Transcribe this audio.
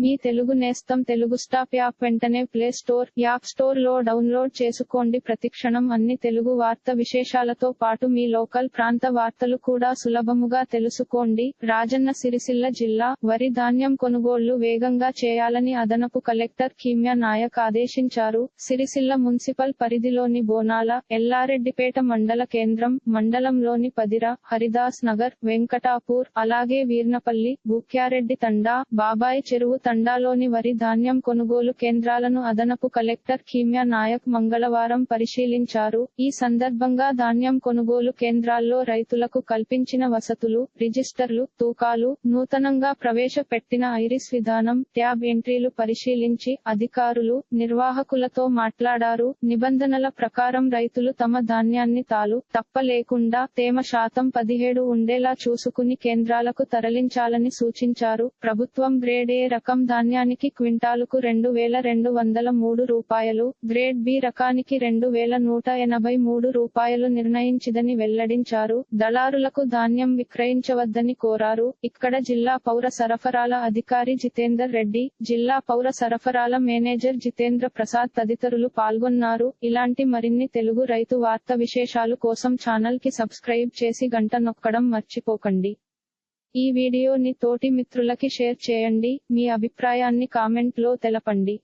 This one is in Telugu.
మీ తెలుగు నేస్తం తెలుగు స్టాప్ యాప్ వెంటనే ప్లే స్టోర్, యాప్ స్టోర్ లో డౌన్లోడ్ చేసుకోండి. ప్రతిక్షణం అన్ని తెలుగు వార్త విశేషాలతో పాటు మీ లోకల్ ప్రాంత వార్తలు కూడా సులభముగా తెలుసుకోండి. రాజన్న సిరిసిల్ల జిల్లా వరి ధాన్యం కొనుగోళ్లు వేగంగా చేయాలని అదనపు కలెక్టర్ కీమ్యా నాయక్ ఆదేశించారు. సిరిసిల్ల మున్సిపల్ పరిధిలోని బోనాల, ఎల్లారెడ్డిపేట మండల కేంద్రం, మండలంలోని పదిర, హరిదాస్ నగర్, వెంకటాపూర్, అలాగే వీర్నపల్లి, బూక్యారెడ్డి తండా, బాబాయి చెరువు తండాలోని వరి ధాన్యం కొనుగోలు కేంద్రాలను అదనపు కలెక్టర్ కీమ్యా నాయక్ మంగళవారం పరిశీలించారు. ఈ సందర్భంగా ధాన్యం కొనుగోలు కేంద్రాల్లో రైతులకు కల్పించిన వసతులు, రిజిస్టర్లు, తూకాలు, నూతనంగా ప్రవేశపెట్టిన ఐరిస్ విధానం, ట్యాబ్ ఎంట్రీలు పరిశీలించి అధికారులు, నిర్వాహకులతో మాట్లాడారు. నిబంధనల ప్రకారం రైతులు తమ ధాన్యాన్ని తప్ప లేకుండా తేమ శాతం 17 ఉండేలా చూసుకుని కేంద్రాలకు తరలించాలని సూచించారు. ప్రభుత్వం గ్రేడ్ ఏ రకం ధాన్యానికి క్వింటాలుకు 2203 రూపాయలు, గ్రేడ్ బి రకానికి 2183 రూపాయలు నిర్ణయించిదని వెల్లడించారు. దళారులకు ధాన్యం విక్రయించవద్దని కోరారు. ఇక్కడ జిల్లా పౌర సరఫరాల అధికారి జితేందర్ రెడ్డి, జిల్లా పౌర సరఫరాల మేనేజర్ జితేంద్ర ప్రసాద్ తదితరులు పాల్గొన్నారు. ఇలాంటి మరిన్ని తెలుగు రైతు వార్త విశేషాలు కోసం ఛానల్ కి సబ్స్క్రైబ్ చేసి గంట నొక్కడం మర్చిపోకండి. ఈ వీడియోని తోటి మిత్రులకి షేర్ చేయండి. మీ అభిప్రాయాన్ని కామెంట్ లో తెలపండి.